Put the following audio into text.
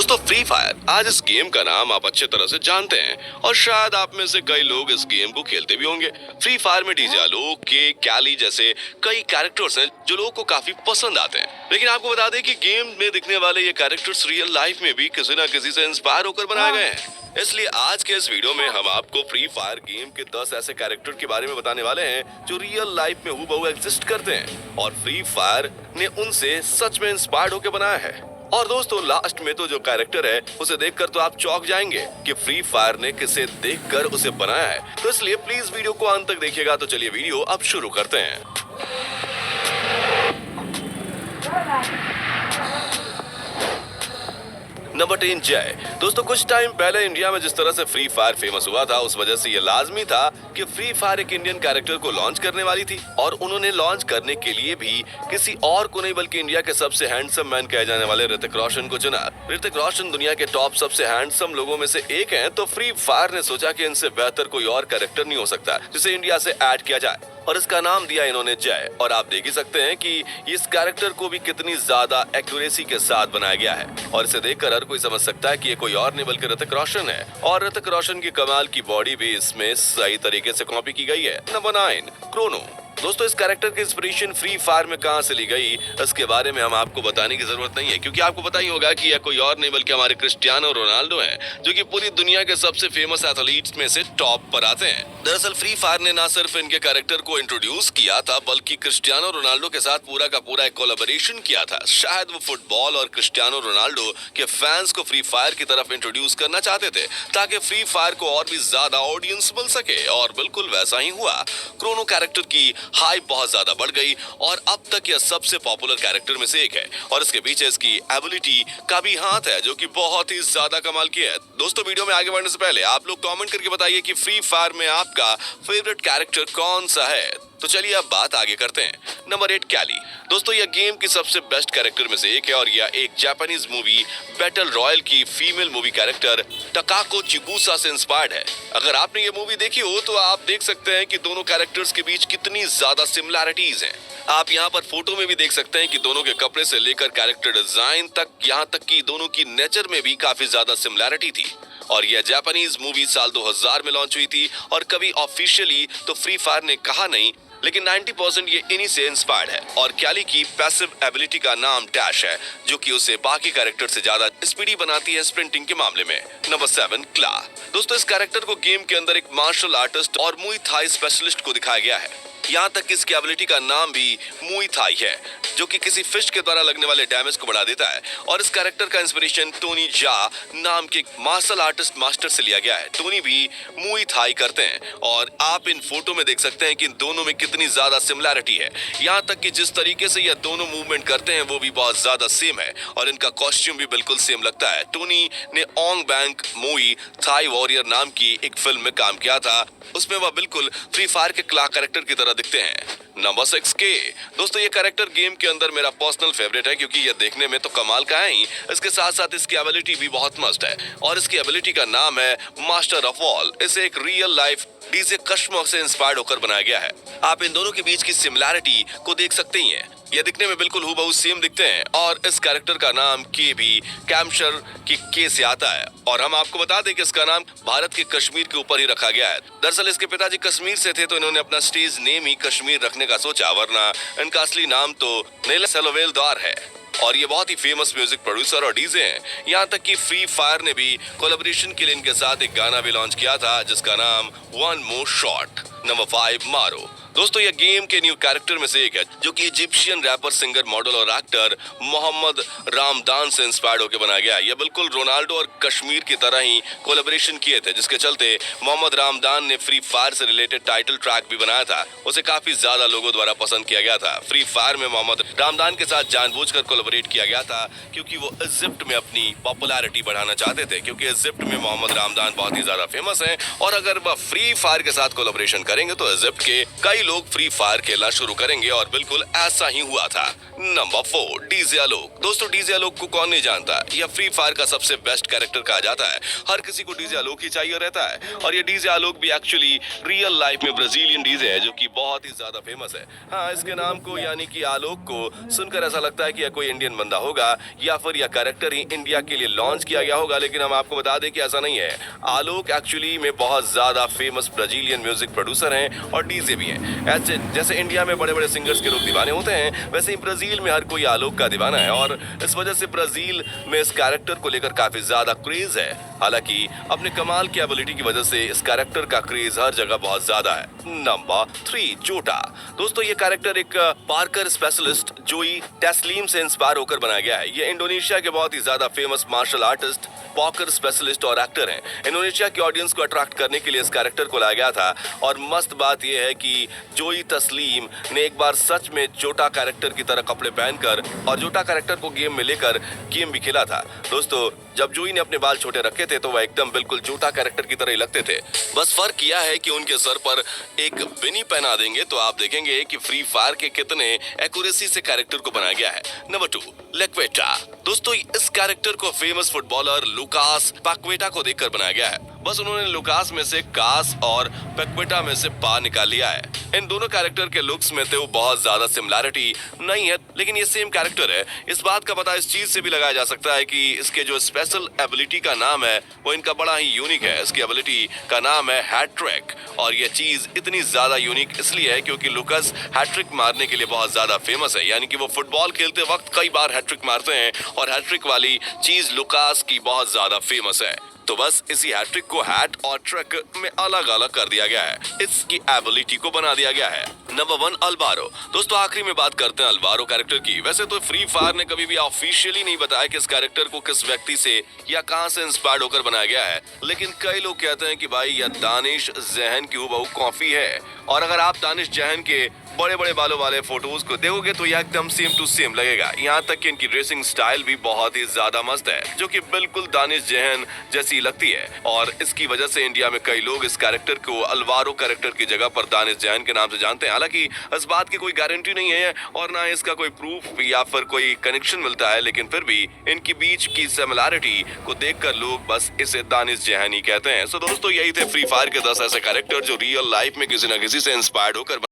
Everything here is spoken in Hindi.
दोस्तों फ्री फायर आज इस गेम का नाम आप अच्छे तरह से जानते हैं और शायद आप में से कई लोग इस गेम को खेलते भी होंगे। फ्री फायर में डीजे आलोक के कैली जैसे कई कैरेक्टर्स हैं जो लोगों को काफी पसंद आते हैं, लेकिन आपको बता दें कि गेम में दिखने वाले ये कैरेक्टर्स रियल लाइफ में भी किसी न किसी से इंस्पायर होकर बनाए गए हैं। इसलिए आज के इस वीडियो में हम आपको फ्री फायर गेम के 10 ऐसे कैरेक्टर के बारे में बताने वाले हैं जो रियल लाइफ में हूबहू एग्जिस्ट करते हैं और फ्री फायर ने उनसे सच में इंस्पायर्ड होकर बनाया है। और दोस्तों लास्ट में तो जो कैरेक्टर है उसे देखकर तो आप चौंक जाएंगे कि फ्री फायर ने किसे देखकर उसे बनाया है, तो इसलिए प्लीज वीडियो को अंत तक देखिएगा। तो चलिए वीडियो अब शुरू करते हैं। नंबर 10 जय। दोस्तों कुछ टाइम पहले इंडिया में जिस तरह से फ्री फायर फेमस हुआ था उस वजह से ये लाजमी था कि फ्री फायर एक इंडियन कैरेक्टर को लॉन्च करने वाली थी और उन्होंने लॉन्च करने के लिए भी किसी और को नहीं बल्कि इंडिया के सबसे हैंडसम मैन कहे जाने वाले ऋतिक रोशन को चुना। ऋतिक रोशन दुनिया के टॉप सबसे हैंडसम लोगों में से एक हैं, तो फ्री फायर ने सोचा कि इनसे बेहतर कोई और कैरेक्टर नहीं हो सकता जिसे इंडिया से ऐड किया जाए और इसका नाम दिया इन्होंने जय। और आप देख ही सकते हैं कि इस कैरेक्टर को भी कितनी ज्यादा एक्यूरेसी के साथ बनाया गया है और इसे देखकर हर कोई समझ सकता है कि ये कोई और नहीं बल्कि ऋतिक रोशन है और ऋतिक रोशन की कमाल की बॉडी भी इसमें सही तरीके से कॉपी की गई है। Number 9 Chrono. दोस्तों इस कैरेक्टर की इंस्पिरेशन फ्री फायर में कहां से ली गई इसके बारे में हम आपको बताने की जरूरत नहीं है, क्योंकि आपको पता ही होगा कि यह कोई और नहीं बल्कि हमारे क्रिस्टियानो रोनाल्डो हैं, जो कि पूरी दुनिया के सबसे फेमस एथलीट्स में से टॉप पर आते हैं। दरअसल फ्री फायर ने ना सिर्फ इनके कैरेक्टर को इंट्रोड्यूस किया था बल्कि क्रिस्टियानो रोनाल्डो के साथ पूरा का पूरा एक कोलैबोरेशन किया था। शायद वो फुटबॉल और क्रिस्टियानो रोनाल्डो के फैंस को फ्री फायर की तरफ इंट्रोड्यूस करना चाहते थे ताकि फ्री फायर को और भी ज्यादा ऑडियंस मिल सके और बिल्कुल वैसा ही हुआ। क्रोनो कैरेक्टर की हाइप बहुत ज्यादा बढ़ गई और अब तक यह सबसे पॉपुलर कैरेक्टर में से एक है और इसके पीछे इसकी एबिलिटी का भी हाथ है जो कि बहुत ही ज्यादा कमाल की है। दोस्तों वीडियो में आगे बढ़ने से पहले आप लोग कमेंट करके बताइए कि फ्री फायर में आपका फेवरेट कैरेक्टर कौन सा है। तो चलिए अब बात आगे करते हैं। नंबर 8 कैली। दोस्तों यह गेम की सबसे बेस्ट कैरेक्टर में से एक है और यह एक जापानीज मूवी बैटल रॉयल की फीमेल मूवी कैरेक्टर टकाको चिबुसा से इंस्पायर्ड है। अगर आपने ये मूवी देखी हो तो आप देख सकते हैं कि दोनों कैरेक्टर्स के बीच कितनी ज्यादा सिमिलैरिटीज हैं। आप यहाँ पर फोटो में भी देख सकते हैं कि दोनों के कपड़े से लेकर कैरेक्टर डिजाइन तक, यहाँ तक कि दोनों की नेचर में भी काफी ज्यादा सिमिलैरिटी थी और यह जापानीज मूवी साल 2000 में लॉन्च हुई थी और कभी ऑफिशियली तो फ्री फायर ने कहा नहीं, लेकिन 90% ये इन्हीं से इंस्पायर्ड है। और कैली की पैसिव एबिलिटी का नाम डैश है जो कि उसे बाकी कैरेक्टर से ज्यादा स्पीडी बनाती है स्प्रिंटिंग के मामले में। नंबर 7 क्ला। दोस्तों इस कैरेक्टर को गेम के अंदर एक मार्शल आर्टिस्ट और मुई थाई स्पेशलिस्ट को दिखाया गया है। यहाँ तक कि इसकी एबिलिटी का नाम भी मुई थाई है जो कि किसी फिश के द्वारा लगने वाले डैमेज को बढ़ा देता है और इस कैरेक्टर का इंस्पिरेशन टोनी जा नाम के मार्शल आर्टिस्ट मास्टर से लिया गया है। टोनी भी मुई थाई करते हैं और आप इन फोटो में देख सकते हैं कि इन दोनों में कितनी ज्यादा सिमिलैरिटी है। यहाँ तक कि जिस तरीके से यह दोनों मूवमेंट करते हैं वो भी बहुत ज्यादा सेम है और इनका कॉस्ट्यूम भी बिल्कुल सेम लगता है। टोनी ने ओंग बैंक मुई थाई वॉरियर नाम की एक फिल्म में काम किया था, उसमें वह बिल्कुल फ्री फायर के क्ला कैरेक्टर की तरह दिखते हैं। नंबर 6 के। दोस्तों ये कैरेक्टर गेम के अंदर मेरा पर्सनल फेवरेट है क्योंकि ये देखने में तो कमाल का है ही, इसके साथ साथ इसकी एबिलिटी भी बहुत मस्त है और इसकी एबिलिटी का नाम है मास्टर ऑफ ऑल। इसे एक रियल लाइफ डीजे कश्मोक से इंस्पायर्ड होकर बनाया गया है। आप इन दोनों के बीच की सिमिलैरिटी को देख सकते ही हैं, ये दिखने में बिल्कुल हूबहू सेम दिखते हैं और इस कैरेक्टर का नाम के भी कैम्शर की के से आता है और हम आपको बता दें कि इसका नाम भारत के कश्मीर के ऊपर ही रखा गया है। दरअसल इसके पिताजी कश्मीर से थे तो इन्होंने अपना स्टेज नेम ही कश्मीर रखने का सोचा, वरना इनका असली नाम तो नीला सेलोवेलदार है और ये बहुत ही फेमस म्यूजिक प्रोड्यूसर और डीजे हैं। यहाँ तक कि फ्री फायर ने भी कोलैबोरेशन के लिए इनके साथ एक गाना भी लॉन्च किया था जिसका नाम वन मोर शॉट। नंबर 5 मारो। दोस्तों यह गेम के न्यू कैरेक्टर में से एक है जो कि इजिप्शियन रैपर, सिंगर, मॉडल और एक्टर मोहम्मद रामदान से इंस्पायर्ड होकर बनाया गया है। यह बिल्कुल रोनाल्डो और कश्मीर की तरह ही कोलैबोरेशन किए थे, जिसके चलते मोहम्मद रामदान ने फ्री फायर से रिलेटेड टाइटल ट्रैक भी बनाया था। उसे काफी ज्यादा लोगों द्वारा पसंद किया गया था। फ्री फायर में मोहम्मद रामदान के साथ जानबूझकर कोलैबोरेट किया गया था क्योंकि वो इजिप्ट में अपनी पॉपुलैरिटी बढ़ाना चाहते थे, क्योंकि इजिप्ट में मोहम्मद रामदान बहुत ही ज्यादा फेमस है और अगर वह फ्री फायर के साथ कोलैबोरेशन करेंगे तो इजिप्ट के कई कई लोग फ्री फायर खेलना शुरू करेंगे और बिल्कुल ऐसा ही हुआ था। नंबर 4, डीजे आलोक। दोस्तों, डीजे आलोक को कौन नहीं जानता, यह फ्री फायर का सबसे बेस्ट कैरेक्टर कहा जाता है। हर किसी को डीजे आलोक ही चाहिए रहता है और ये डीजे आलोक भी एक्चुअली रियल लाइफ में ब्राजीलियन डीजे है जो कि बहुत ही ज्यादा फेमस है। हाँ, इसके नाम को यानी कि आलोक को सुनकर ऐसा लगता है कि यह कोई इंडियन बंदा होगा या फिर यह कैरेक्टर ही इंडिया के लिए लॉन्च किया गया होगा, लेकिन हम आपको बता दें कि ऐसा नहीं है। आलोक एक्चुअली में बहुत ज्यादा फेमस ब्राजीलियन म्यूजिक प्रोड्यूसर हैं और डीजे भी हैं। ऐसे जैसे इंडिया में बड़े बड़े सिंगर्स के लोग दीवाने होते हैं, वैसे ही ब्राजील में हर कोई आलोक का दीवाना है और इस वजह से ब्राजील में इस कैरेक्टर को लेकर काफी ज्यादा क्रेज है। हालांकि अपने कमाल की एबिलिटी की वजह से इस कैरेक्टर का क्रेज हर जगह बहुत ज्यादा है। नंबर 3, जोटा। दोस्तों, ये कैरेक्टर एक पार्कर स्पेशलिस्ट जोई तस्लीम से इंस्पायर होकर बनाया गया है। ये इंडोनेशिया के बहुत ही ज्यादा famous martial artist, poker specialist और एक्टर हैं। इंडोनेशिया की ऑडियंस को अट्रैक्ट करने के लिए इस कैरेक्टर को लाया गया था और मस्त बात यह है कि जोई तस्लीम ने एक बार सच में जोटा कैरेक्टर की तरह कपड़े पहनकर और जोटा कैरेक्टर को गेम में लेकर गेम भी खेला था। दोस्तों, जब जोई ने अपने बाल छोटे रखे थे तो वह एकदम बिल्कुल जोटा कैरेक्टर की तरह ही लगते थे। बस फर्क यह है कि उनके सर पर एक बिनी पहना देंगे तो आप देखेंगे कि फ्री फायर के कितने एक्यूरेसी से कैरेक्टर को बनाया गया है। नंबर 2, लेक्वेटा। दोस्तों, इस कैरेक्टर को फेमस फुटबॉलर लुकास पैक्वेटा को देखकर बनाया गया है। बस उन्होंने लुकास में से कास और पैक्वेटा में से पा निकाल लिया है। इन दोनों कैरेक्टर के लुक्स में तो बहुत ज्यादा सिमिलैरिटी नहीं है, लेकिन ये सेम कैरेक्टर है। इस बात का पता इस चीज से भी लगाया जा सकता है कि इसके जो स्पेशल एबिलिटी का नाम है वो इनका बड़ा ही यूनिक है। इसकी एबिलिटी का नाम है हैट्रिक और ये चीज इतनी ज्यादा यूनिक इसलिए है क्योंकि लुकास हैट्रिक मारने के लिए बहुत ज्यादा फेमस है। यानी कि वो फुटबॉल खेलते वक्त कई बार हैट्रिक मारते हैं और हैट्रिक वाली चीज लुकास की बहुत ज्यादा फेमस है। तो बस इसी हैट्रिक को हैट और ट्रिक में अलग अलग कर दिया गया है, इसकी एबिलिटी को बना दिया गया है। Number 1, Alvaro. दोस्तों, आखिरी में बात करते हैं अल्वारो कैरेक्टर की। वैसे तो फ्री फायर ने कभी भी ऑफिशियली नहीं बताया कि इस कैरेक्टर को किस व्यक्ति से या कहां से इंस्पायर्ड होकर बनाया गया है, लेकिन कई लोग कहते हैं कि भाई यह दानिश जहन की हूबहू कॉपी है। और अगर आप दानिश जहन के बड़े बड़े बालों वाले फोटोज को देखोगे तो यह एकदम सेम टू सेम लगेगा। यहाँ तक कि इनकी ड्रेसिंग स्टाइल भी बहुत ही ज्यादा मस्त है जो कि बिल्कुल दानिश जहन जैसी लगती है और इसकी वजह से इंडिया में कई लोग इस कैरेक्टर को अल्वारो कैरेक्टर की जगह पर दानिश जहन के नाम से जानते हैं। हालांकि इस बात की कोई गारंटी नहीं है और ना इसका कोई प्रूफ या फिर कोई कनेक्शन मिलता है, लेकिन फिर भी इनकी बीच की सिमिलैरिटी को देखकर लोग बस इसे दानिश जहन ही कहते हैं। सो दोस्तों, यही थे फ्री फायर के 10 ऐसे कैरेक्टर जो रियल लाइफ में किसी न किसी से इंस्पायर्ड होकर